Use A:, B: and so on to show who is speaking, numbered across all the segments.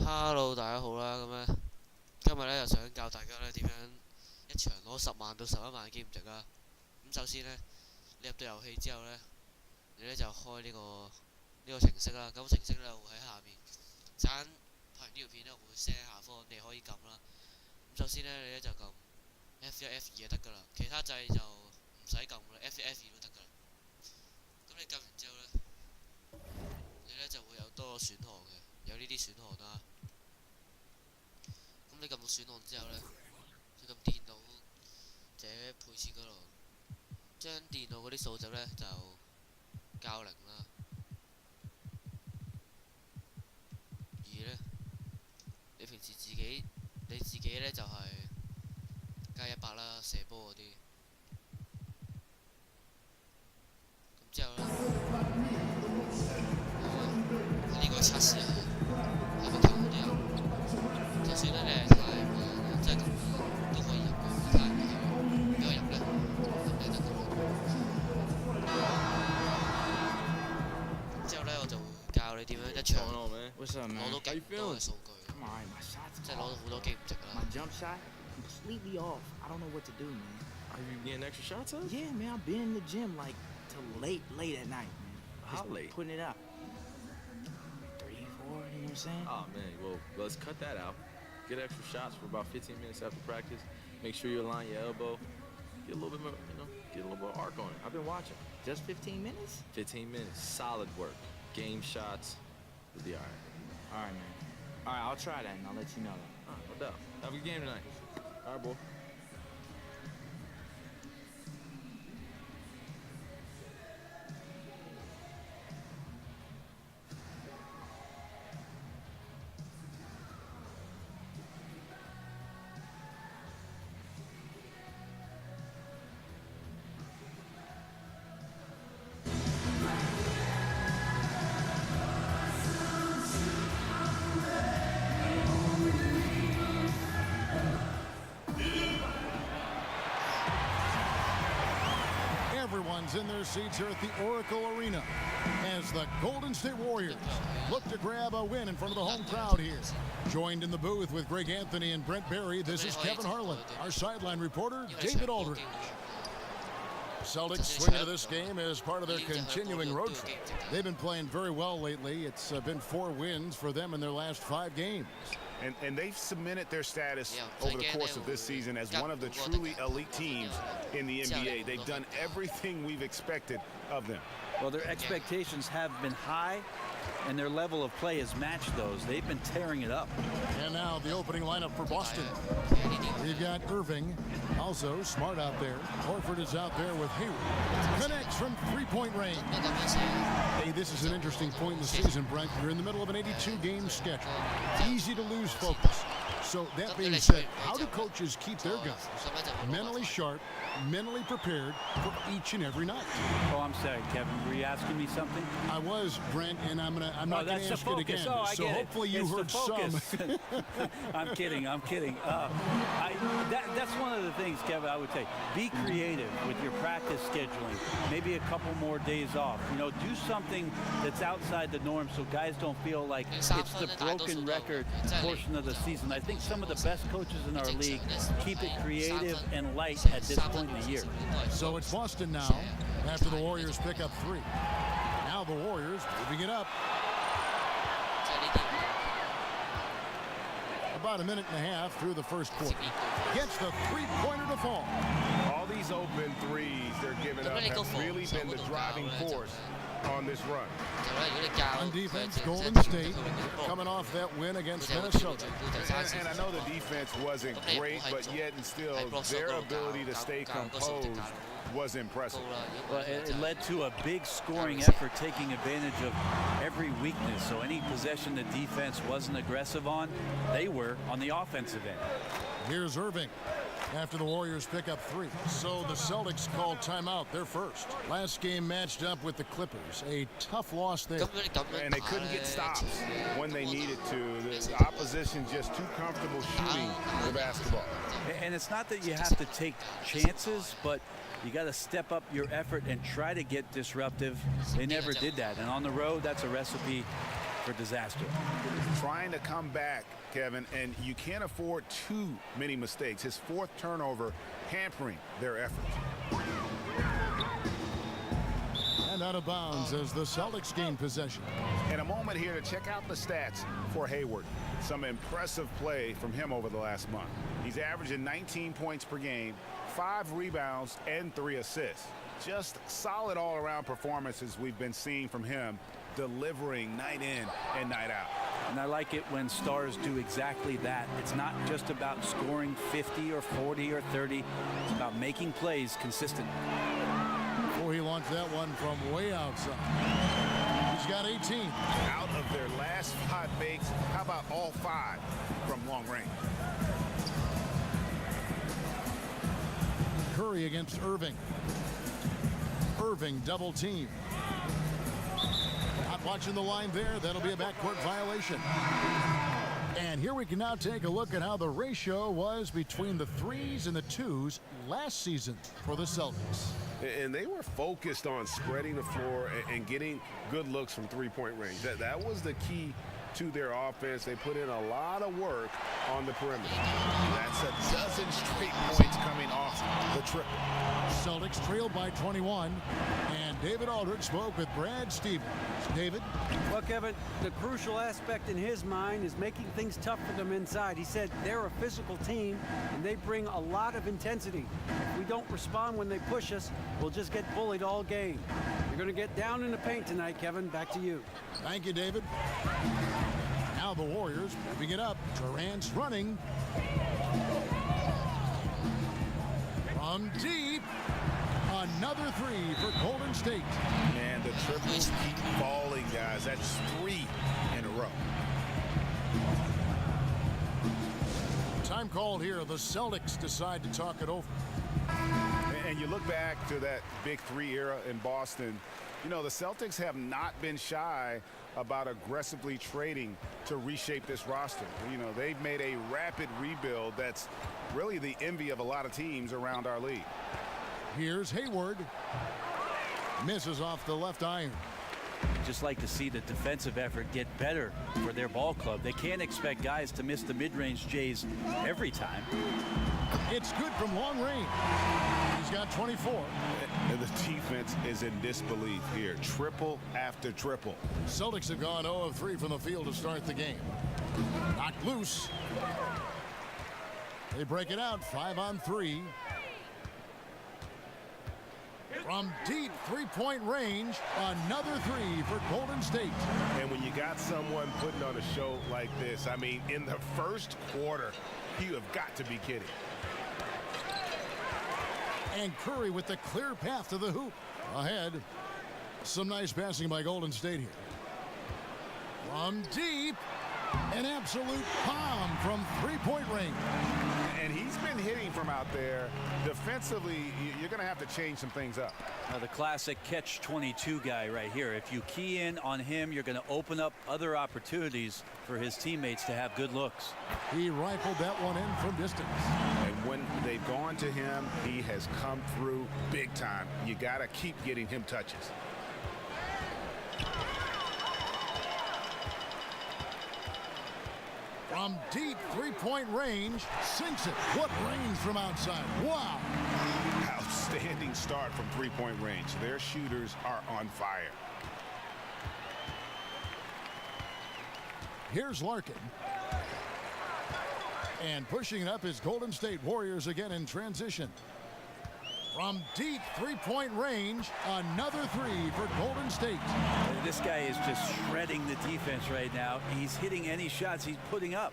A: Hello，大家好啦，咁咧今日咧就想教大家咧點樣一場攞10萬到11萬嘅經驗值啦。咁首先咧，你入到遊戲之後咧，你咧就開呢個程式啦。咁程式咧會喺下面，陣拍完呢條片咧會 send 喺下方，你可以撳啦。咁首先咧，你咧就撳 F1、F2就得㗎啦，其他掣就唔使撳啦，F1、F2都得㗎啦。咁你撳完之後咧，你咧就會有多個選項嘅，有呢啲選項啦。咁你撳到選項之後呢，就撳電腦者配置嗰度，將電腦嗰啲數值呢就校0啦。而呢，你平時你自己呢就係加100啦，射波嗰啲。咁之後呢，呢個測試係個球都有。就算咧你係太慢啦，即係咁都可以入嘅，太慢俾我入咧，咁你得㗎啦。之後咧我就會教你點樣一場攞到勁多嘅數據，即係攞到好多經驗值啦。
B: Completely off. I don't know what to do, man.
C: Are you getting extra shots up?
B: Yeah, man. I've been in the gym like till late at night, man.
C: How late?
B: Putting it up. 3, 4, you know what I'm saying?
C: Oh man, well let's cut that out. Get extra shots for about 15 minutes after practice. Make sure you align your elbow. Get a little bit more, get a little more arc on it. I've been watching.
B: Just 15 minutes?
C: 15 minutes, solid work. Game shots. You'll be all right.
B: All right, man. All right, I'll try that and I'll let you know that.
C: All right, no doubt. Have a good game tonight. All right, boy.
D: Everyone's in their seats here at the Oracle Arena as the Golden State Warriors look to grab a win in front of the home crowd here. Joined in the booth with Greg Anthony and Brent Barry, this is Kevin Harlan, our sideline reporter, David Aldridge. Celtics swing into this game as part of their continuing road trip. They've been playing very well lately. It's been 4 wins for them in their last 5 games.
E: And they've cemented their status over the course of this season as one of the truly elite teams in the NBA. They've done everything we've expected of them.
F: Well, their expectations have been high, and their level of play has matched those. They've been tearing it up.
D: And now the opening lineup for Boston. We've got Irving, also Smart out there. Horford is out there with Hayward. Connects from 3-point range. Hey, this is an interesting point in the season, Brent. You're in the middle of an 82-game schedule. Easy to lose focus. So that being said, how do coaches keep their guys mentally sharp, mentally prepared for each and every night?
F: Oh, I'm sorry, Kevin. Were you asking me something?
D: I was, Brent, and I'm not going to ask it again.
F: Oh,
D: so hopefully you heard some.
F: I'm kidding. That's one of the things, Kevin, I would say. Be creative with your practice scheduling. Maybe a couple more days off. Do something that's outside the norm so guys don't feel like it's the broken record portion of the season. I think some of the best coaches in our league keep it creative and light at this point in the year.
D: So it's Boston now after the Warriors pick up 3. Now the Warriors moving it up. About a minute and a half through the first quarter. Gets the 3-pointer to fall.
E: All these open threes they're giving up have really been the driving force on this run.
D: On defense, Golden State coming off that win against Minnesota.
E: And I know the defense wasn't great, but yet and still their ability to stay composed was impressive.
F: Well, it led to a big scoring effort, taking advantage of every weakness. So any possession the defense wasn't aggressive on, they were on the offensive end.
D: Here's Irving after the Warriors pick up 3. So the Celtics called timeout, their first. Last game matched up with the Clippers. A tough loss there.
E: And they couldn't get stops when they needed to. The opposition just too comfortable shooting the basketball.
F: And it's not that you have to take chances, but you got to step up your effort and try to get disruptive. They never did that. And on the road, that's a recipe for disaster.
E: Trying to come back, Kevin, and you can't afford too many mistakes. His fourth turnover hampering their efforts.
D: And out of bounds as the Celtics gain possession.
E: And a moment here to check out the stats for Hayward. Some impressive play from him over the last month. He's averaging 19 points per game, 5 rebounds, and 3 assists. Just solid all-around performances we've been seeing from him, delivering night in and night out.
F: And I like it when stars do exactly that. It's not just about scoring 50 or 40 or 30. It's about making plays consistent.
D: Oh, he launched that one from way outside. He's got 18.
E: Out of their last 5 makes, how about all 5 from long range?
D: Curry against Irving. Irving double team. Not watching the line there. That'll be a backcourt violation. And here we can now take a look at how the ratio was between the 3s and the 2s last season for the Celtics.
G: And they were focused on spreading the floor and getting good looks from three-point range. That was the key to their offense. They put in a lot of work on the perimeter.
E: That's a dozen straight points coming off the triple.
D: Celtics trailed by 21, and David Aldridge spoke with Brad Stevens. David?
H: Well, Kevin, the crucial aspect in his mind is making things tough for them inside. He said they're a physical team, and they bring a lot of intensity. If we don't respond when they push us, we'll just get bullied all game. You're going to get down in the paint tonight, Kevin. Back to you.
D: Thank you, David. Now the Warriors moving it up. Durant's running. From deep. Another 3 for Golden State.
E: And the triples keep falling, guys. That's 3 in a row.
D: Time called here. The Celtics decide to talk it over.
E: And you look back to that Big 3 era in Boston, you know, the Celtics have not been shy about aggressively trading to reshape this roster. You know, they've made a rapid rebuild that's really the envy of a lot of teams around our league.
D: Here's Hayward. Misses off the left iron.
F: Just like to see the defensive effort get better for their ball club. They can't expect guys to miss the mid-range Jays every time.
D: It's good from long range. He's got 24.
E: And the defense is in disbelief here. Triple after triple.
D: Celtics have gone 0 of 3 from the field to start the game. Knocked loose. They break it out 5 on 3. From deep three-point range, another 3 for Golden State.
E: And when you got someone putting on a show like this, I mean, in the first quarter, you have got to be kidding.
D: And Curry with the clear path to the hoop. Ahead. Some nice passing by Golden State here. From deep, an absolute bomb from three-point range.
E: And he's been hitting from out there. Defensively, you're going to have to change some things up.
F: The classic catch-22 guy right here. If you key in on him, you're going to open up other opportunities for his teammates to have good looks.
D: He rifled that one in from distance.
E: And when they've gone to him, he has come through big time. You got to keep getting him touches.
D: From deep three-point range, sinks it. What range from outside. Wow.
E: Outstanding start from three-point range. Their shooters are on fire.
D: Here's Larkin. And pushing it up is Golden State Warriors again in transition. From deep three-point range, another 3 for Golden State.
F: This guy is just shredding the defense right now. He's hitting any shots he's putting up.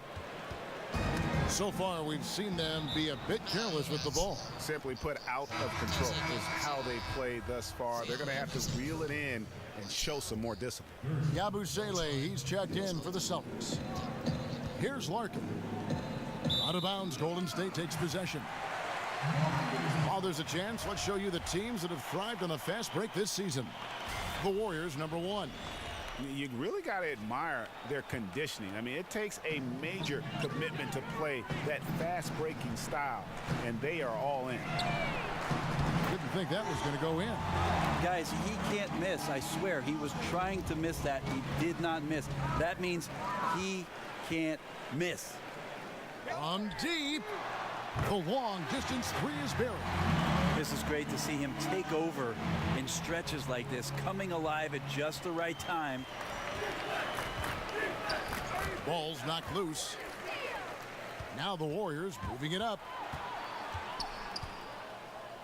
D: So far, we've seen them be a bit careless with the ball.
E: Simply put, out of control is how they played thus far. They're going to have to reel it in and show some more discipline.
D: Yabusele, he's checked in for the Celtics. Here's Larkin. Out of bounds, Golden State takes possession. While there's a chance, let's show you the teams that have thrived on a fast break this season. The Warriors, number 1.
E: You really got to admire their conditioning. I mean, it takes a major commitment to play that fast breaking style, and they are all in.
D: Couldn't think that was going to go in.
F: Guys, he can't miss. I swear, he was trying to miss that. He did not miss. That means he can't miss.
D: From deep, the long distance three is buried.
F: This is great to see him take over in stretches like this, coming alive at just the right time.
D: Ball's knocked loose. Now the Warriors moving it up.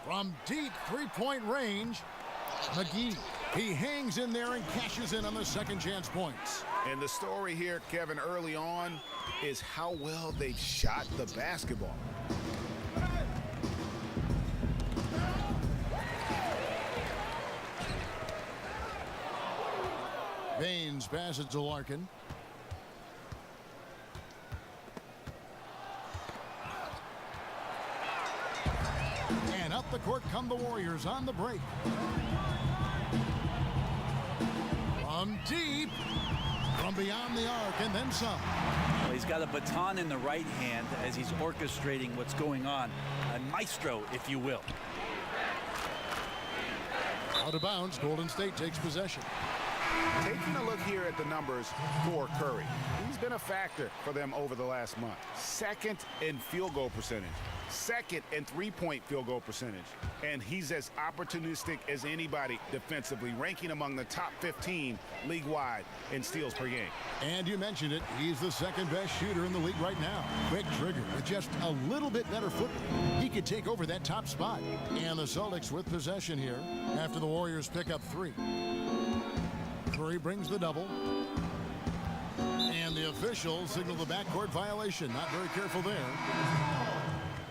D: From deep three-point range, McGee. He hangs in there and cashes in on the second chance points.
E: And the story here, Kevin, early on is how well they've shot the basketball.
D: Baines passes to Larkin. And up the court come the Warriors on the break. From deep, from beyond the arc, and then some.
F: Well, he's got a baton in the right hand as he's orchestrating what's going on. A maestro, if you will.
D: Out of bounds, Golden State takes possession.
E: Taking a look here at the numbers for Curry. He's been a factor for them over the last month. Second in field goal percentage. Second in three-point field goal percentage. And he's as opportunistic as anybody defensively, ranking among the top 15 league-wide in steals per game.
D: And you mentioned it, he's the second best shooter in the league right now. Quick trigger with just a little bit better footwork. He could take over that top spot. And the Celtics with possession here after the Warriors pick up three. Curry brings the double. And the officials signal the backcourt violation. Not very careful there.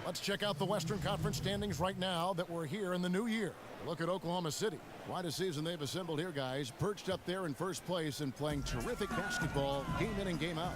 D: Let's check out the Western Conference standings right now that we're here in the new year. Look at Oklahoma City. Quite a season they've assembled here, guys. Perched up there in first place and playing terrific basketball game in and game out.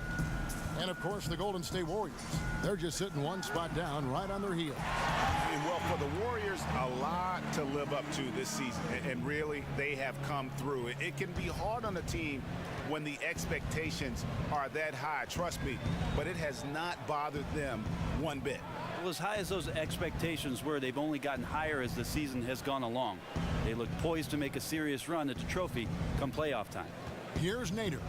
D: And, of course, the Golden State Warriors. They're just sitting one spot down right on their heel.
E: And well, for the Warriors, a lot to live up to this season. And really, they have come through. It can be hard on a team when the expectations are that high, trust me. But it has not bothered them one bit.
F: Well, as high as those expectations were, they've only gotten higher as the season has gone along. They look poised to make a serious run at the trophy come playoff time.
D: Here's Nader.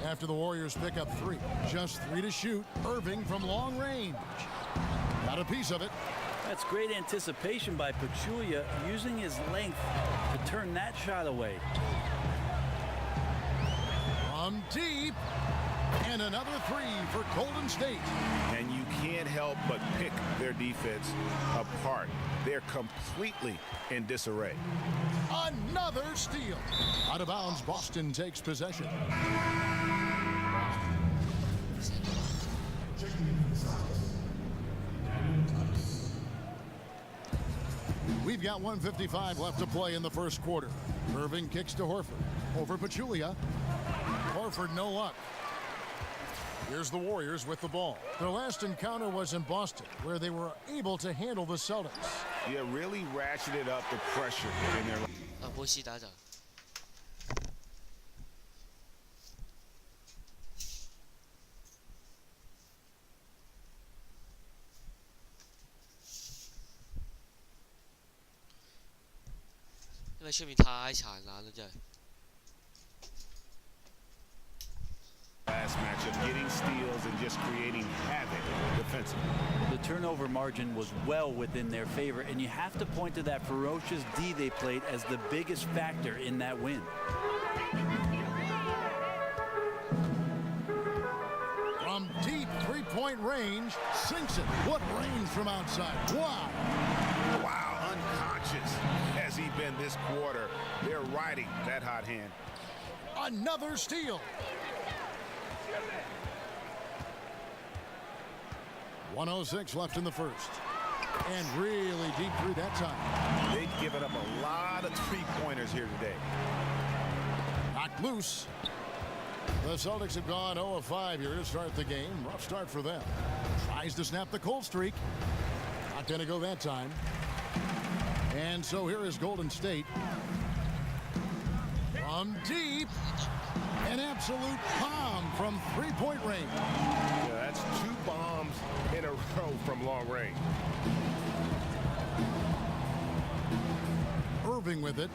D: After the Warriors pick up three. Just three to shoot. Irving from long range. Got a piece of it.
F: That's great anticipation by Pachulia, using his length to turn that shot away.
D: From deep. And another three for Golden State.
E: And you can't help but pick their defense apart. They're completely in disarray.
D: Another steal. Out of bounds, Boston takes possession. We've got 1:55 left to play in the first quarter. Irving kicks to Horford. Over Pachulia. Horford, no luck. Here's the Warriors with the ball. Their last encounter was in Boston, where they were able to handle the Celtics.
E: Yeah, really ratcheted up the pressure in their...
A: 波西打掌。因為出面太殘冷啦，真係。
E: Last matchup, getting steals and just creating havoc defensively.
F: The turnover margin was well within their favor, and you have to point to that ferocious D they played as the biggest factor in that win.
D: From deep three-point range, sinks it. What range from outside? Wow.
E: Wow, unconscious has he been this quarter. They're riding that hot hand.
D: Another steal. 1:06 left in the first. And really deep through that time.
E: They've given up a lot of three-pointers here today.
D: Knocked loose. The Celtics have gone 0 of 5 here to start the game. Rough start for them. Tries to snap the cold streak. Not going to go that time. And so here is Golden State. From deep. An absolute bomb from three-point range.
G: Yeah, that's 2 bombs in a row from long range.
D: Irving with it.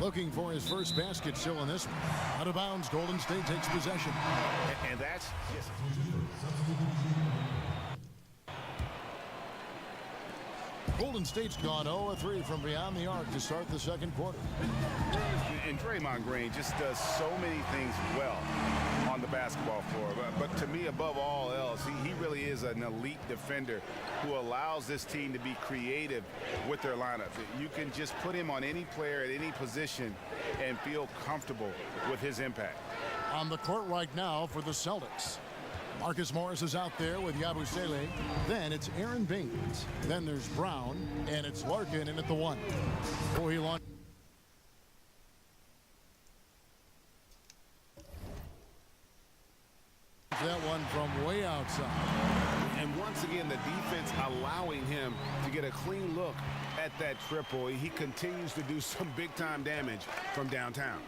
D: Looking for his first basket still in this one. Out of bounds, Golden State takes possession.
E: And that's just...
D: Golden State's gone 0-3 from beyond the arc to start the second quarter.
E: And Draymond Green just does so many things well on the basketball floor. But to me, above all else, he really is an elite defender who allows this team to be creative with their lineups. You can just put him on any player at any position and feel comfortable with his impact.
D: On the court right now for the Celtics. Marcus Morris is out there with Yabusele. Then it's Aaron Baines. Then there's Brown. And it's Larkin in at the 1. Oh, he launched. That one from way outside.
E: And once again, the defense allowing him to get a clean look at that triple. He continues to do some big-time damage from downtown.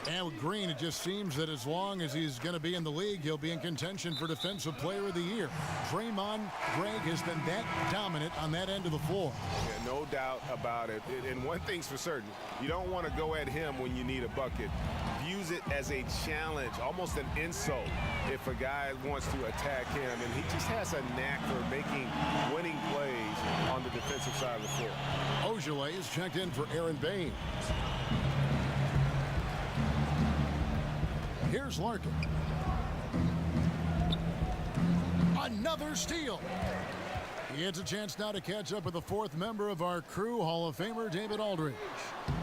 D: And with Green, it just seems that as long as he's going to be in the league, he'll be in contention for Defensive Player of the Year. Draymond Green has been that dominant on that end of the floor.
E: Yeah, no doubt about it. And one thing's for certain, you don't want to go at him when you need a bucket. Use it as a challenge, almost an insult, if a guy wants to attack him. And he just has a knack for making winning plays on the defensive side of the floor.
D: Ojale is checked in for Aaron Baines. Here's Larkin. Another steal. He gets a chance now to catch up with the fourth member of our crew, Hall of Famer David Aldridge.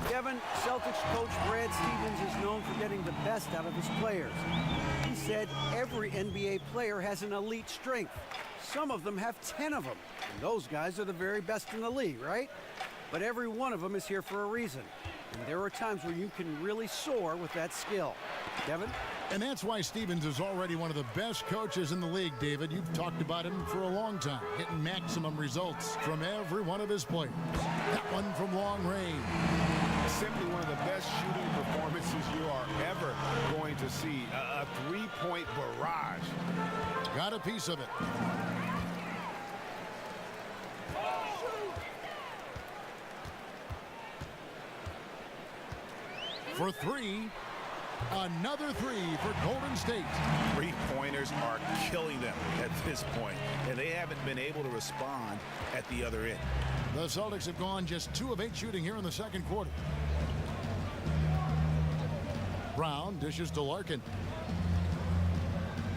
H: Kevin, Celtics coach Brad Stevens is known for getting the best out of his players. He said every NBA player has an elite strength. Some of them have 10 of them. And those guys are the very best in the league, right? But every one of them is here for a reason. And there are times where you can really soar with that skill. Kevin?
D: And that's why Stevens is already one of the best coaches in the league, David. You've talked about him for a long time, getting maximum results from every one of his players. That one from long range.
E: Simply one of the best shooting performances you are ever going to see. A three-point barrage.
D: Got a piece of it. For three. Another three for Golden State.
E: Three-pointers are killing them at this point, and they haven't been able to respond at the other end.
D: The Celtics have gone just 2 of 8 shooting here in the second quarter. Brown dishes to Larkin.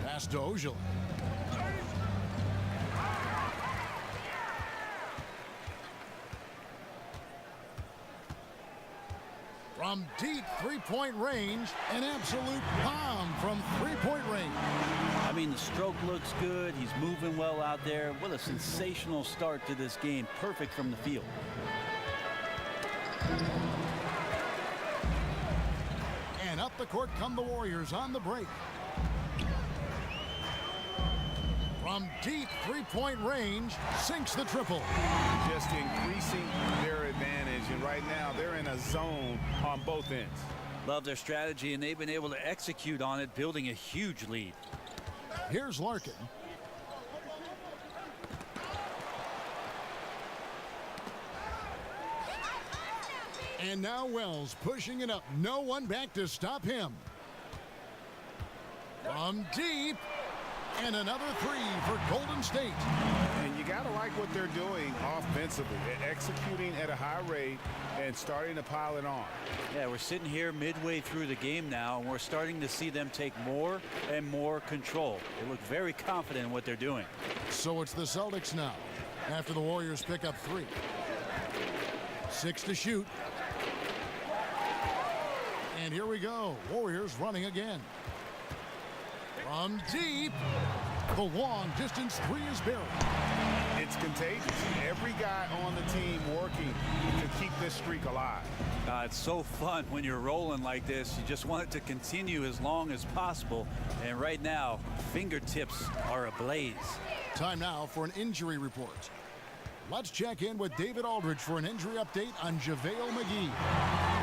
D: Pass to Ojale. From deep three-point range, an absolute bomb from three-point range.
F: I mean, the stroke looks good. He's moving well out there. What a sensational start to this game. Perfect from the field.
D: And up the court come the Warriors on the break. From deep three-point range, sinks the triple.
E: Just increasing their advantage, and right now they're in a zone on both ends.
F: Love their strategy, and they've been able to execute on it, building a huge lead.
D: Here's Larkin. And now Wells pushing it up. No one back to stop him. From deep. And another three for Golden State.
E: And you got to like what they're doing offensively, executing at a high rate and starting to pile it on.
F: Yeah, we're sitting here midway through the game now, and we're starting to see them take more and more control. They look very confident in what they're doing.
D: So it's the Celtics now, after the Warriors pick up 3. 6 to shoot. And here we go. Warriors running again. From deep, the long distance 3 is buried.
E: It's contagious. Every guy on the team working to keep this streak alive.
F: It's so fun when you're rolling like this. You just want it to continue as long as possible. And right now, fingertips are ablaze.
D: Time now for an injury report. Let's check in with David Aldridge for an injury update on JaVale McGee.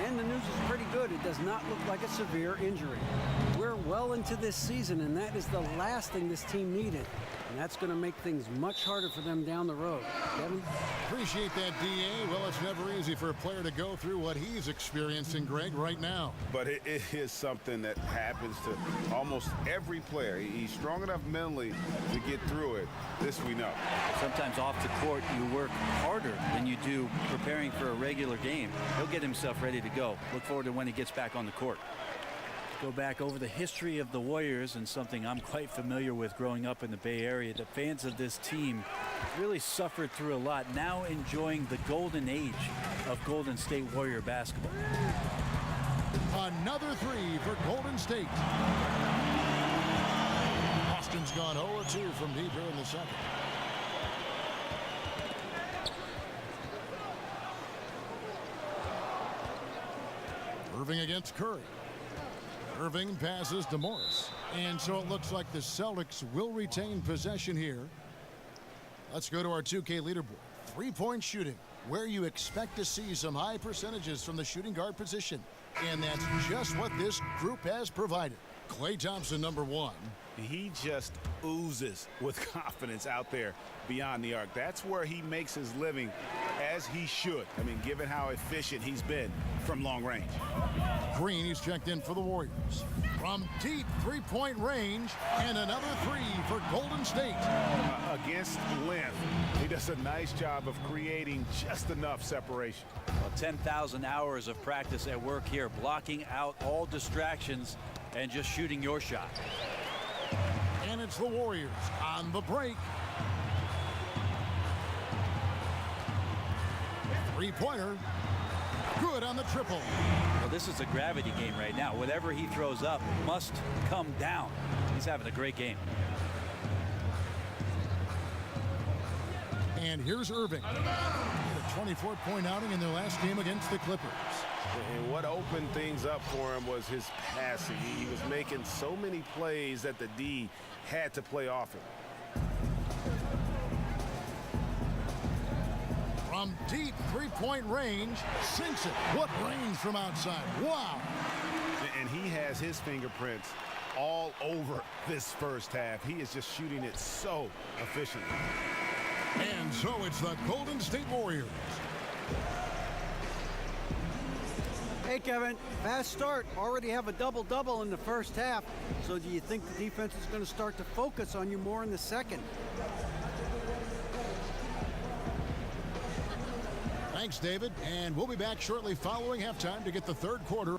H: And the news is pretty good. It does not look like a severe injury. We're well into this season, and that is the last thing this team needed. And that's going to make things much harder for them down the road. Kevin?
D: Appreciate that, D.A. Well, it's never easy for a player to go through what he's experiencing, Greg, right now.
G: But it is something that happens to almost every player. He's strong enough mentally to get through it. This we know.
F: Sometimes off the court, you work harder than you do preparing for a regular game. He'll get himself ready to go. Look forward to when he gets back on the court. Go back over the history of the Warriors, and something I'm quite familiar with growing up in the Bay Area. The fans of this team really suffered through a lot, now enjoying the golden age of Golden State Warrior basketball.
D: Another three for Golden State. Boston's gone 0-2 from deep here in the second. Irving against Curry. Irving passes to Morris. And so it looks like the Celtics will retain possession here. Let's go to our 2K leaderboard. Three-point shooting, where you expect to see some high percentages from the shooting guard position. And that's just what this group has provided. Klay Thompson, number one.
E: He just oozes with confidence out there beyond the arc. That's where he makes his living, as he should. I mean, given how efficient he's been from long range.
D: Green, he's checked in for the Warriors. From deep three-point range, and another three for Golden State.
E: Against length, he does a nice job of creating just enough separation.
F: Well, 10,000 hours of practice at work here, blocking out all distractions and just shooting your shot.
D: And it's the Warriors on the break. Three-pointer. Good on the triple.
F: Well, this is a gravity game right now. Whatever he throws up must come down. He's having a great game.
D: And here's Irving. A 24-point outing in their last game against the Clippers.
G: And what opened things up for him was his passing. He was making so many plays that the D had to play off him.
D: From deep three-point range, sinks it. What range from outside. Wow.
E: And he has his fingerprints all over this first half. He is just shooting it so efficiently.
D: And so it's the Golden State Warriors.
H: Hey, Kevin, fast start. Already have a double-double in the first half. So do you think the defense is going to start to focus on you more in the second?
D: Thanks, David. And we'll be back shortly following halftime to get the third quarter.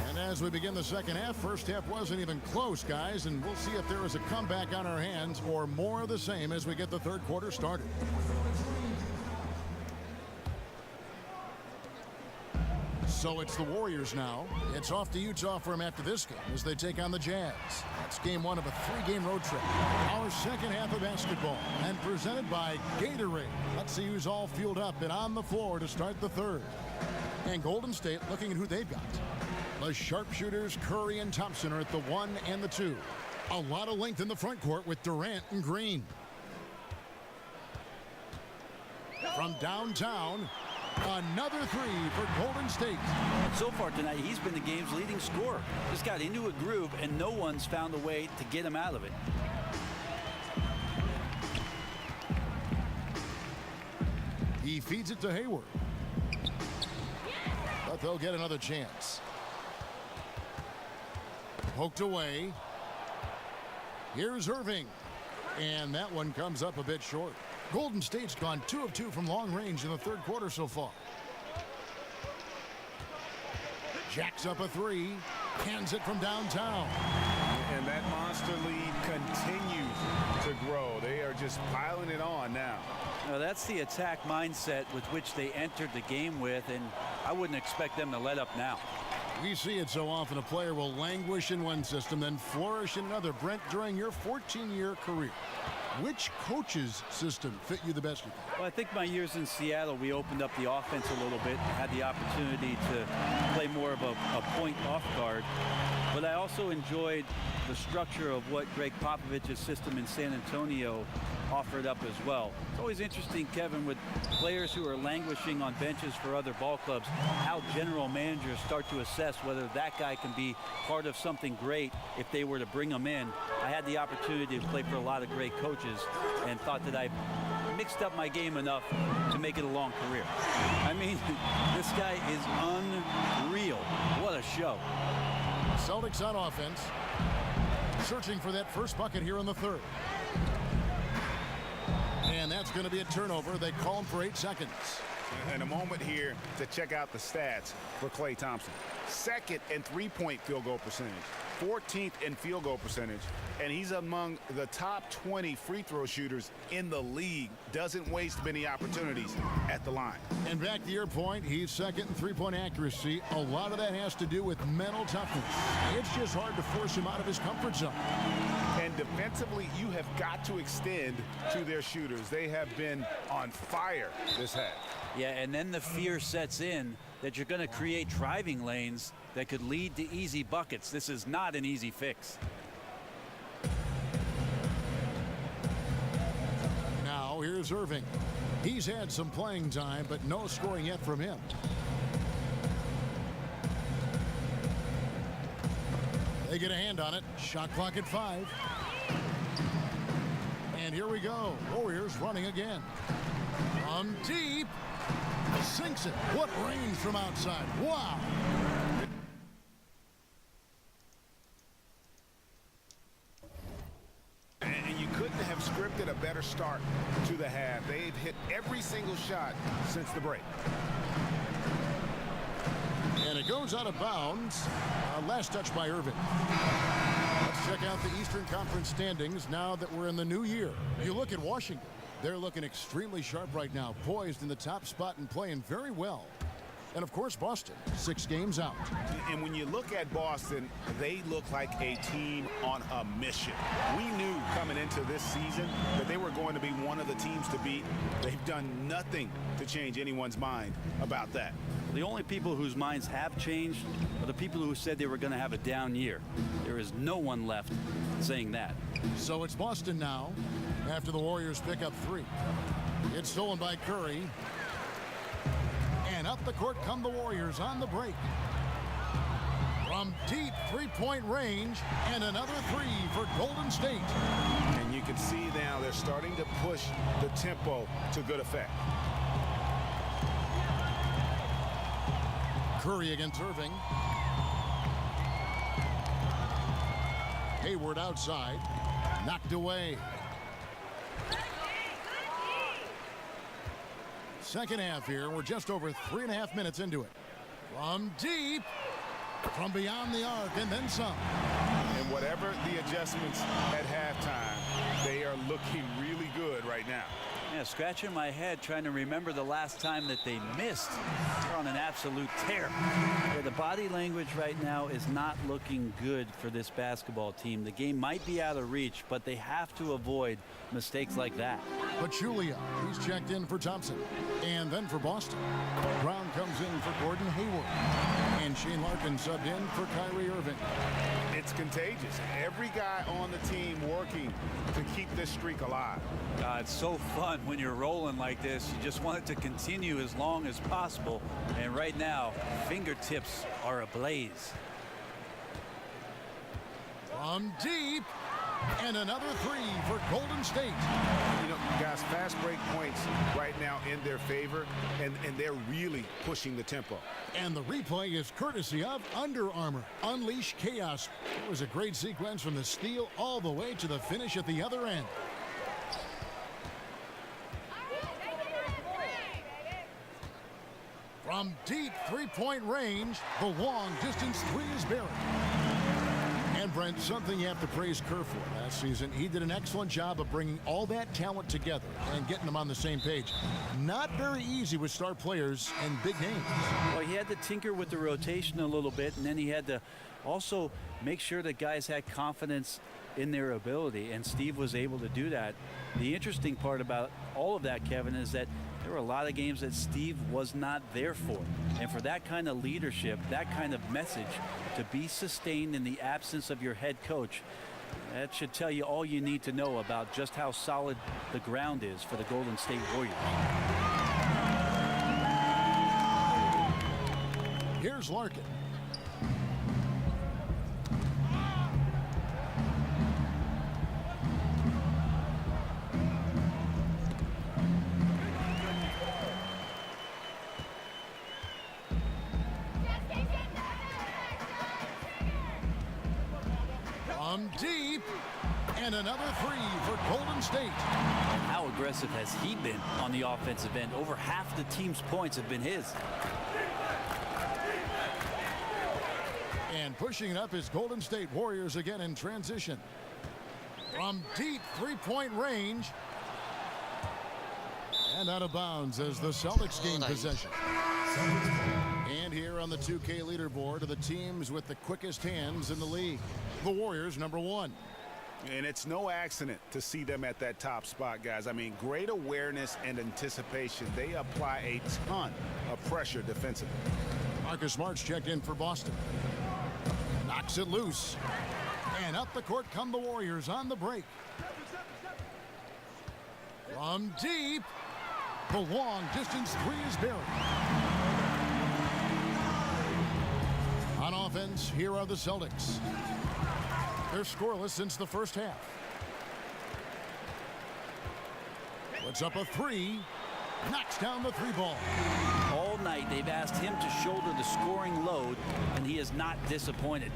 D: And as we begin the second half, first half wasn't even close, guys, and we'll see if there is a comeback on our hands or more of the same as we get the third quarter started. So it's the Warriors now. It's off to Utah for them after this game as they take on the Jazz. That's game one of a three-game road trip. Our second half of basketball, and presented by Gatorade. Let's see who's all fueled up and on the floor to start the third. And Golden State looking at who they've got. The sharpshooters Curry and Thompson are at the 1 and the 2. A lot of length in the front court with Durant and Green. From downtown, another three for Golden State.
F: So far tonight, he's been the game's leading scorer. Just got into a groove, and no one's found a way to get him out of it.
D: He feeds it to Hayward. But they'll get another chance. Poked away. Here's Irving. And that one comes up a bit short. Golden State's gone 2 of 2 from long range in the third quarter so far. Jacks up a three. Hands it from downtown.
E: And that monster lead continues to grow. They are just piling it on now.
F: Now, that's the attack mindset with which they entered the game with, and I wouldn't expect them to let up now.
D: We see it so often. A player will languish in one system, then flourish in another. Brent, during your 14-year career, Which coach's system fit you the best?
F: Well, I think my years in Seattle, we opened up the offense a little bit, had the opportunity to play more of a point off guard. But I also enjoyed the structure of what Greg Popovich's system in San Antonio offered up as well. It's always interesting, Kevin, with players who are languishing on benches for other ball clubs, how general managers start to assess whether that guy can be part of something great if they were to bring him in. I had the opportunity to play for a lot of great coaches and thought that I mixed up my game enough to make it a long career. I mean, this guy is unreal. What a show.
D: Celtics on offense, searching for that first bucket here in the third. And that's going to be a turnover. They call him for 8 seconds.
E: And a moment here to check out the stats for Klay Thompson. Second in three-point field goal percentage, 14th in field goal percentage, and he's among the top 20 free throw shooters in the league. Doesn't waste many opportunities at the line.
D: And back to your point, he's second in three-point accuracy. A lot of that has to do with mental toughness. It's just hard to force him out of his comfort zone.
E: And defensively, you have got to extend to their shooters. They have been on fire this half.
F: Yeah, and then the fear sets in that you're going to create driving lanes that could lead to easy buckets. This is not an easy fix.
D: Now here's Irving. He's had some playing time, but no scoring yet from him. They get a hand on it. Shot clock at 5. And here we go. Warriors running again. From deep. Sinks it. What range from outside. Wow.
E: And you couldn't have scripted a better start to the half. They've hit every single shot since the break.
D: And it goes out of bounds. Last touch by Irving. Let's check out the Eastern Conference standings now that we're in the new year. You look at Washington. They're looking extremely sharp right now, poised in the top spot and playing very well. And, of course, Boston, 6 games out.
E: And when you look at Boston, they look like a team on a mission. We knew coming into this season that they were going to be one of the teams to beat. They've done nothing to change anyone's mind about that.
F: The only people whose minds have changed are the people who said they were going to have a down year. There is no one left saying that.
D: So it's Boston now after the Warriors pick up 3. It's stolen by Curry. And up the court come the Warriors on the break. From deep three-point range, and another 3 for Golden State.
E: And you can see now they're starting to push the tempo to good effect.
D: Curry against Irving. Hayward outside. Knocked away. Second half here. We're just over 3.5 minutes into it. From deep. From beyond the arc and then some.
E: And whatever the adjustments at halftime, they are looking really good right now.
F: Yeah, scratching my head trying to remember the last time that they missed. They're on an absolute tear. Yeah, the body language right now is not looking good for this basketball team. The game might be out of reach, but they have to avoid mistakes like that.
D: Pachulia, he's checked in for Thompson. And then for Boston, Brown comes in for Gordon Hayward. And Shane Larkin subbed in for Kyrie Irving.
E: It's contagious. Every guy on the team working to keep this streak alive.
F: It's so fun when you're rolling like this. You just want it to continue as long as possible. And right now, fingertips are ablaze.
D: From deep. And another 3 for Golden State.
E: You know, guys, fast break points right now in their favor, and they're really pushing the tempo.
D: And the replay is courtesy of Under Armour. Unleash chaos. It was a great sequence from the steal all the way to the finish at the other end. From deep three-point range, the long distance 3 is buried. And Brent, something you have to praise Kerr for last season. He did an excellent job of bringing all that talent together and getting them on the same page. Not very easy with star players and big names.
F: Well, he had to tinker with the rotation a little bit, and then he had to also make sure that guys had confidence in their ability, and Steve was able to do that. The interesting part about all of that, Kevin, is that there were a lot of games that Steve was not there for. And for that kind of leadership, that kind of message to be sustained in the absence of your head coach, that should tell you all you need to know about just how solid the ground is for the Golden State Warriors.
D: Here's Larkin. From deep, and another three for Golden State.
F: How aggressive has he been on the offensive end? Over half the team's points have been his.
D: And pushing it up is Golden State Warriors again in transition. From deep three-point range. And out of bounds as the Celtics gain possession. And here on the 2K leaderboard are the teams with the quickest hands in the league. The Warriors, number 1.
E: And it's no accident to see them at that top spot, guys. I mean, great awareness and anticipation. They apply a ton of pressure defensively.
D: Marcus Smart's checked in for Boston. Knocks it loose. And up the court come the Warriors on the break. From deep, the long distance three is buried. On offense, here are the Celtics. They're scoreless since the first half. Puts up a three. Knocks down the three ball.
F: All night they've asked him to shoulder the scoring load, and he is not disappointed.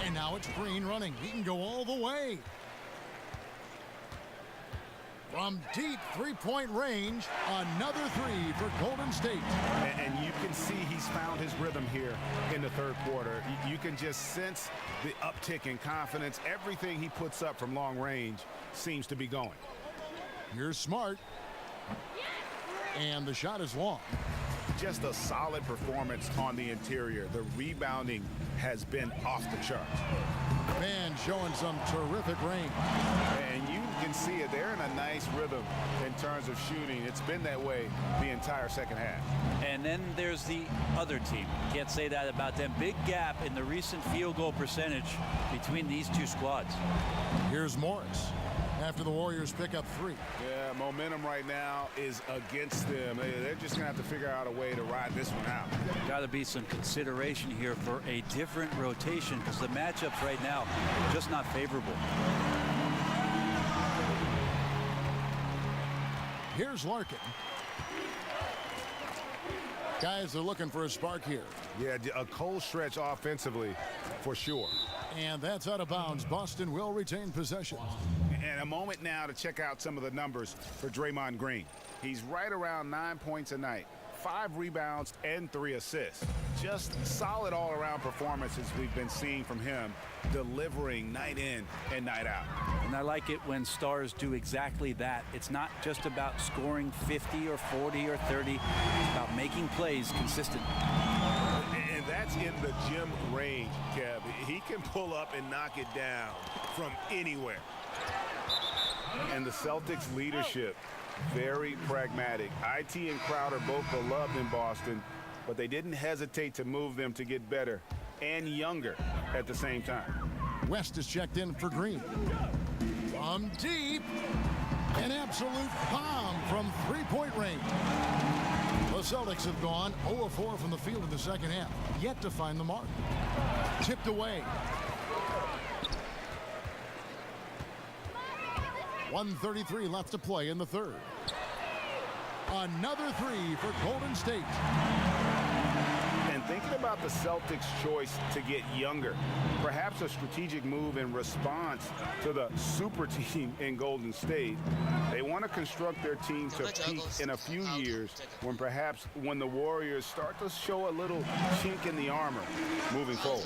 D: And now it's Green running. He can go all the way. From deep three-point range, another three for Golden State.
E: And you can see he's found his rhythm here in the third quarter. You can just sense the uptick in confidence. Everything he puts up from long range seems to be going.
D: Here's Smart. And the shot is long.
E: Just a solid performance on the interior. The rebounding has been off the charts.
D: Man showing some terrific range.
E: And you can see it. They're in a nice rhythm in terms of shooting. It's been that way the entire second half.
F: And then there's the other team. Can't say that about them. Big gap in the recent field goal percentage between these two squads.
D: Here's Morris after the Warriors pick up three.
E: Yeah, momentum right now is against them. They're just going to have to figure out a way to ride this one out.
F: Got to be some consideration here for a different rotation because the matchups right now are just not favorable.
D: Here's Larkin. Guys are looking for a spark here.
E: Yeah, a cold stretch offensively for sure.
D: And that's out of bounds. Boston will retain possession.
E: And a moment now to check out some of the numbers for Draymond Green. He's right around 9 points a night, 5 rebounds, and 3 assists. Just solid all-around performances we've been seeing from him, delivering night in and night out.
F: And I like it when stars do exactly that. It's not just about scoring 50 or 40 or 30. It's about making plays consistent.
E: And that's in the gym range, Kev. He can pull up and knock it down from anywhere. And the Celtics leadership, very pragmatic. IT and Crowder both beloved in Boston, but they didn't hesitate to move them to get better and younger at the same time.
D: West is checked in for Green. From deep, an absolute bomb from three-point range. The Celtics have gone 0-4 from the field in the second half, yet to find the mark. Tipped away. 1:33 left to play in the third. Another three for Golden State.
E: And thinking about the Celtics' choice to get younger, perhaps a strategic move in response to the super team in Golden State. They want to construct their team to peak in a few years when the Warriors start to show a little chink in the armor moving forward.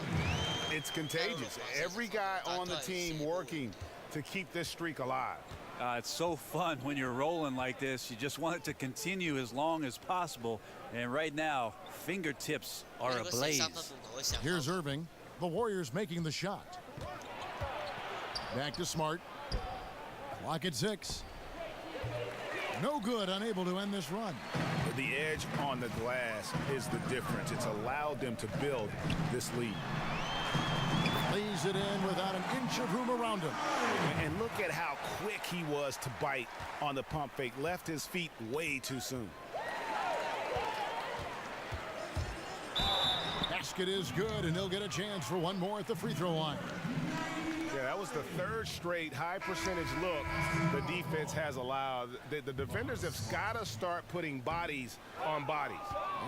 E: It's contagious. Every guy on the team working to keep this streak alive.
F: It's so fun when you're rolling like this. You just want it to continue as long as possible. And right now, fingertips are ablaze.
D: Here's Irving. The Warriors making the shot. Back to Smart. Clock at 6. No good, unable to end this run.
E: The edge on the glass is the difference. It's allowed them to build this lead.
D: Lays it in without an inch of room around him.
E: And look at how quick he was to bite on the pump fake. Left his feet way too soon.
D: Basket is good, and he'll get a chance for one more at the free throw line.
E: Yeah, that was the third straight high percentage look the defense has allowed. The defenders have got to start putting bodies on bodies.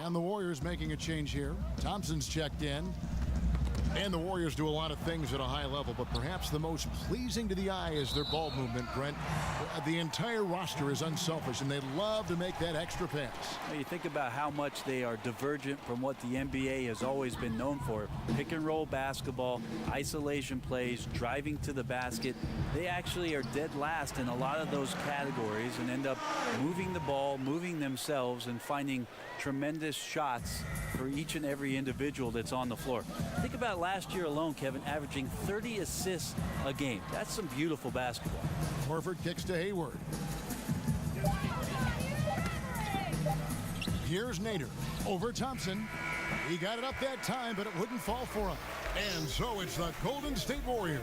D: And the Warriors making a change here. Thompson's checked in. And the Warriors do a lot of things at a high level, but perhaps the most pleasing to the eye is their ball movement, Brent. The entire roster is unselfish, and they love to make that extra pass.
F: You think about how much they are divergent from what the NBA has always been known for. Pick and roll basketball, isolation plays, driving to the basket. They actually are dead last in a lot of those categories and end up moving the ball, moving themselves, and finding tremendous shots for each and every individual that's on the floor. Think about last year alone, Kevin, averaging 30 assists a game. That's some beautiful basketball.
D: Horford kicks to Hayward. Here's Nader over Thompson. He got it up that time, but it wouldn't fall for him. And so it's the Golden State Warriors,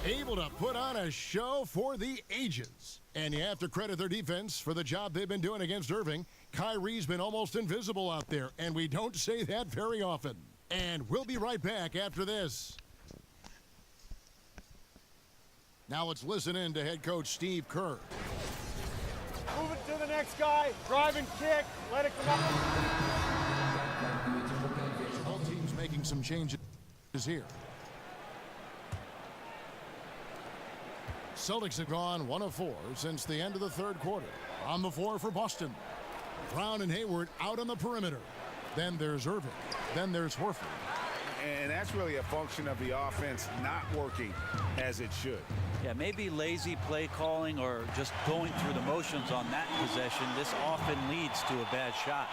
D: able to put on a show for the ages. And you have to credit their defense for the job they've been doing against Irving. Kyrie's been almost invisible out there, and we don't say that very often. And we'll be right back after this. Now let's listen in to head coach Steve Kerr.
I: Move it to the next guy. Drive and kick. Let it come up.
D: Both teams making some changes here. Celtics have gone 1 of 4 since the end of the third quarter. On the floor for Boston. Brown and Hayward out on the perimeter. Then there's Irving. Then there's Horford.
E: And that's really a function of the offense not working as it should.
F: Yeah, maybe lazy play calling or just going through the motions on that possession. This often leads to a bad shot.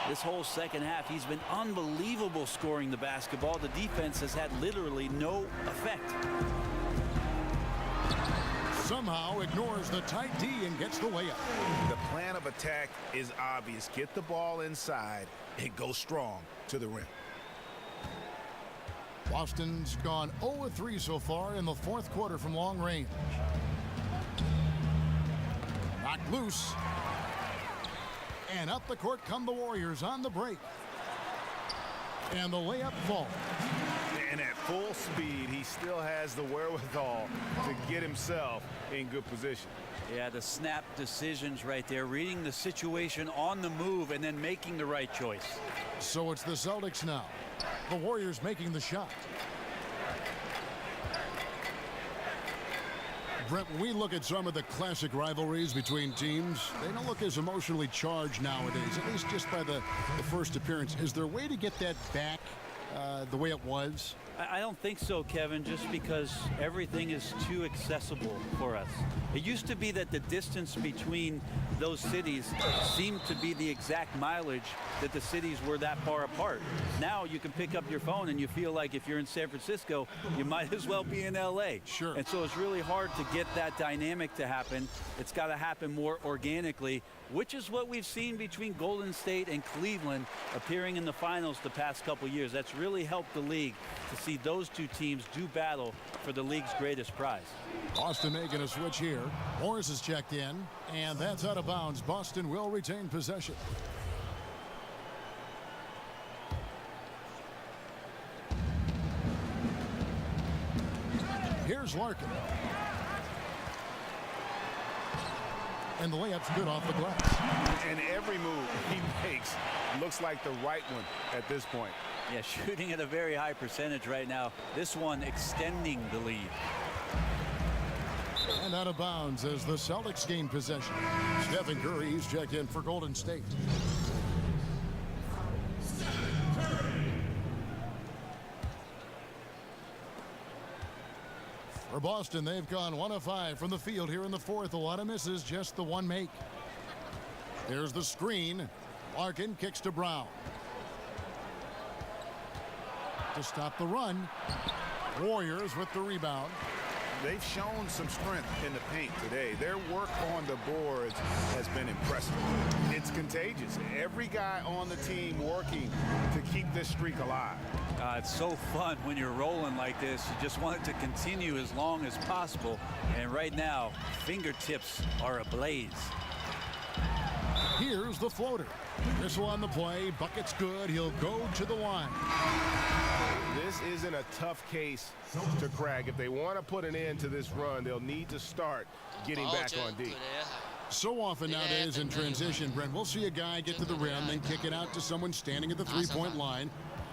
F: This whole second half, he's been unbelievable scoring the basketball. The defense has had literally no effect.
D: Somehow ignores the tight D and gets the layup.
E: The plan of attack is obvious. Get the ball inside and go strong to the rim.
D: Boston's gone 0 of 3 so far in the fourth quarter from long range. Knocked loose. And up the court come the Warriors on the break. And the layup falls.
E: And at full speed, he still has the wherewithal to get himself in good position.
F: Yeah, the snap decisions right there, reading the situation on the move and then making the right choice.
D: So it's the Celtics now. The Warriors making the shot. Brent, when we look at some of the classic rivalries between teams, they don't look as emotionally charged nowadays, at least just by the first appearance. Is there a way to get that back the way it was?
F: I don't think so, Kevin, just because everything is too accessible for us. It used to be that the distance between those cities seemed to be the exact mileage that the cities were that far apart. Now you can pick up your phone and you feel like if you're in San Francisco, you might as well be in LA.
D: Sure.
F: And so it's really hard to get that dynamic to happen. It's got to happen more organically, which is what we've seen between Golden State and Cleveland appearing in the finals the past couple years. That's really helped the league to see those two teams do battle for the league's greatest prize.
D: Boston making a switch here. Morris is checked in, and that's out of bounds. Boston will retain possession. Here's Larkin. And the layup's good off the glass.
E: And every move he makes looks like the right one at this point.
F: Yeah, shooting at a very high percentage right now. This one extending the lead.
D: And out of bounds as the Celtics gain possession. Stephen Curry, he's checked in for Golden State. For Boston, they've gone 1 of 5 from the field here in the fourth. A lot of misses, just the one make. There's the screen. Larkin kicks to Brown. To stop the run. Warriors with the rebound.
E: They've shown some strength in the paint today. Their work on the boards has been impressive. It's contagious. Every guy on the team working to keep this streak alive.
F: It's so fun when you're rolling like this. You just want it to continue as long as possible. And right now, fingertips are ablaze.
D: Here's the floater. Missile on the play. Bucket's good. He'll go to the line.
G: This isn't a tough case to crack. If they want to put an end to this run, they'll need to start getting back on D.
D: So often nowadays in transition, Brent, we'll see a guy get to the rim, then kick it out to someone standing at the three-point line.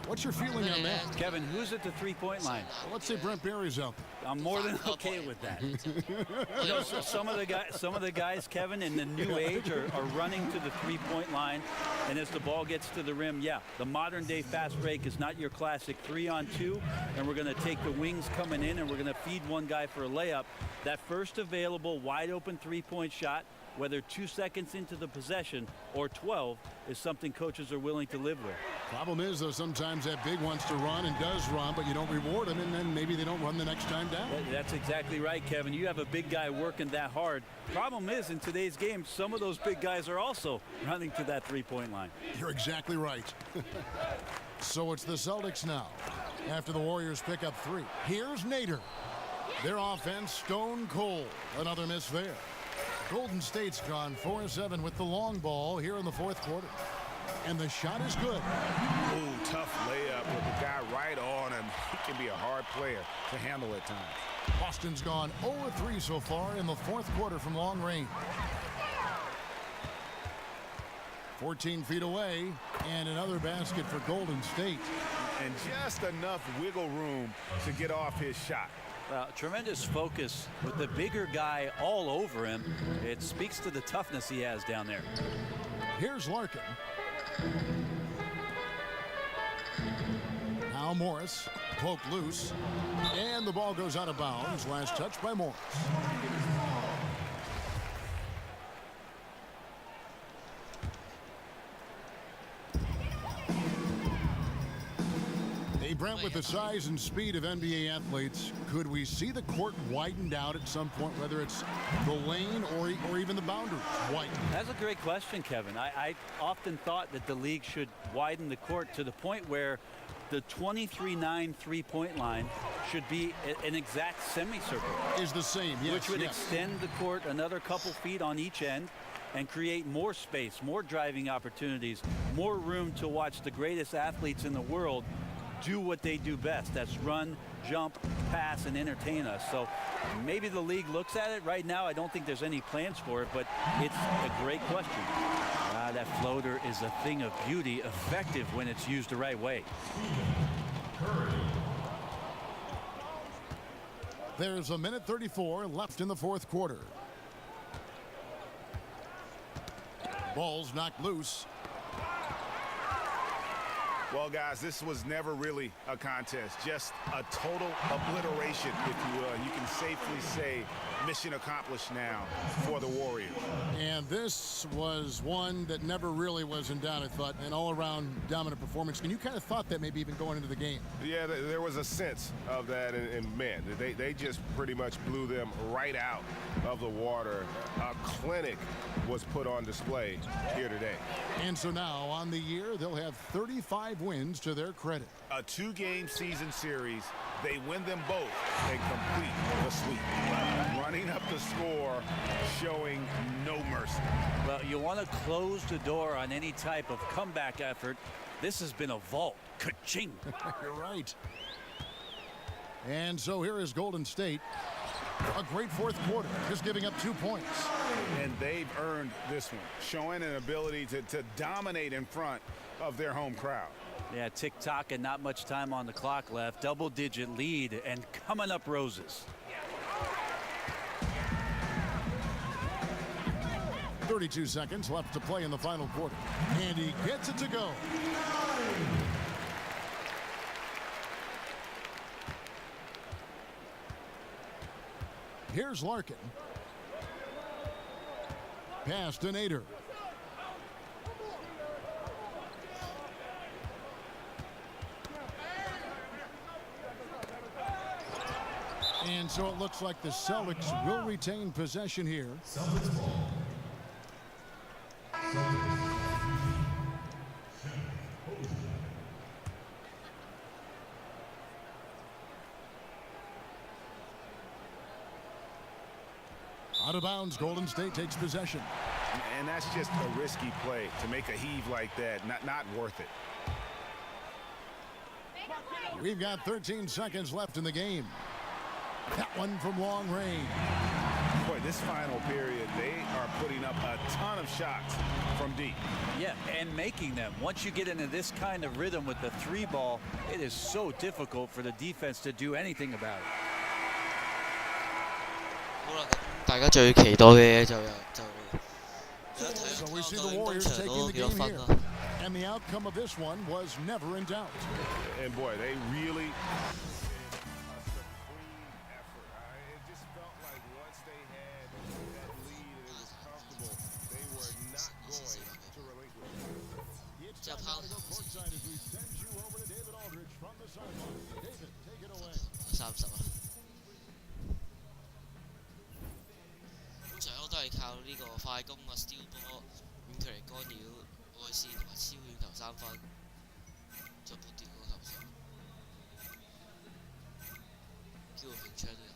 D: What's your feeling on that?
F: Kevin, who's at the three-point line?
D: Well, let's say Brent Barry's out there.
F: I'm more than okay with that. You know, so some of the guys, Kevin, in the new age are running to the three-point line, and as the ball gets to the rim, yeah, the modern-day fast break is not your classic 3-on-2, and we're going to take the wings coming in, and we're going to feed one guy for a layup. That first available wide-open three-point shot, whether 2 seconds into the possession or 12, is something coaches are willing to live with.
D: Problem is, though, sometimes that big wants to run and does run, but you don't reward him, and then maybe they don't run the next time down.
F: That's exactly right, Kevin. You have a big guy working that hard. Problem is, in today's game, some of those big guys are also running to that three-point line.
D: You're exactly right. So it's the Celtics now, after the Warriors pick up 3. Here's Nader. Their offense stone cold. Another miss there. Golden State's gone 4-7 with the long ball here in the fourth quarter. And the shot is good.
E: Ooh, tough layup with the guy right on him. He can be a hard player to handle at times.
D: Boston's gone 0-3 so far in the fourth quarter from long range. 14 feet away, and another basket for Golden State.
E: And just enough wiggle room to get off his shot.
F: Tremendous focus with the bigger guy all over him. It speaks to the toughness he has down there.
D: Here's Larkin. Now Morris, poked loose, and the ball goes out of bounds. Last touch by Morris. Hey, Brent, with the size and speed of NBA athletes, could we see the court widened out at some point, whether it's the lane or even the boundaries widened?
F: That's a great question, Kevin. I often thought that the league should widen the court to the point where the 23-9 three-point line should be an exact semicircle.
D: Is the same, yes.
F: Which would
D: yes.
F: extend the court another couple feet on each end and create more space, more driving opportunities, more room to watch the greatest athletes in the world do what they do best. That's run, jump, pass, and entertain us. So maybe the league looks at it. Right now, I don't think there's any plans for it, but it's a great question. That floater is a thing of beauty, effective when it's used the right way.
D: There's 1:34 left in the fourth quarter. Ball's knocked loose.
E: Well, guys, this was never really a contest, just a total obliteration, if you will. And you can safely say mission accomplished now for the Warriors.
D: And this was one that never really was in doubt, I thought, an all-around dominant performance. And you kind of thought that maybe even going into the game.
G: Yeah, there was a sense of that, and man, they just pretty much blew them right out of the water. A clinic was put on display here today.
D: And so now, on the year, they'll have 35 wins to their credit.
E: A 2-game season series, they win them both and complete the sweep. Running up the score, showing no mercy.
F: Well, you want to close the door on any type of comeback effort. This has been a vault. Ka-ching.
D: You're right. And so here is Golden State. A great fourth quarter, just giving up 2 points.
E: And they've earned this one, showing an ability to dominate in front of their home crowd.
F: Yeah, tick-tock and not much time on the clock left. Double-digit lead and coming up roses.
D: 32 seconds left to play in the final quarter. And he gets it to go. Here's Larkin. Pass to Nader. And so it looks like the Celtics will retain possession here.
J: Celtics ball.
D: Out of bounds, Golden State takes possession.
E: And that's just a risky play to make a heave like that. Not worth it.
D: We've got 13 seconds left in the game. That one from long range.
E: Boy, this final period, they are putting up a ton of shots from deep.
F: Yeah, and making them. Once you get into this kind of rhythm with the three ball, it is so difficult for the defense to do anything about it.
A: 好啦，咁大家最期待嘅就
D: So we see the Warriors taking the game here. And the outcome of this one was never in doubt.
E: And boy, they really30
A: 啊。通常我都係靠呢個快攻啊、steal 波、遠距離干擾、外線同埋超遠球3分，再撥掉個球上，機會平槍都有。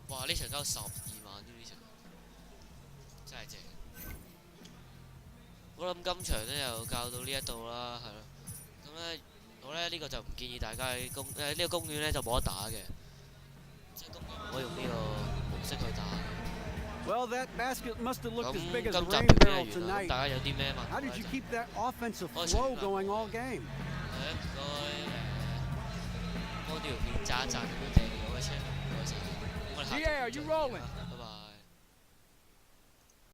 A: 哇！呢場交12萬添，呢場真係正。我諗今場咧又教到呢一度啦，係咯。咁咧，我咧呢個就唔建議大家喺呢個公園咧就冇得打嘅，即係公園唔可以用呢個模式去打嘅。
H: Well, that basket must have looked as big as a
A: 咁今
H: rain
A: 集
H: barrel
A: 片完啦，咁
H: tonight.
A: 大家有啲咩問
H: How
A: 題
H: did you
A: 咧？
H: keep that offensive flow going all game?
A: 唔該幫條片揸一揸咁樣掟咗嘅車，唔該晒。我哋下集再見啦。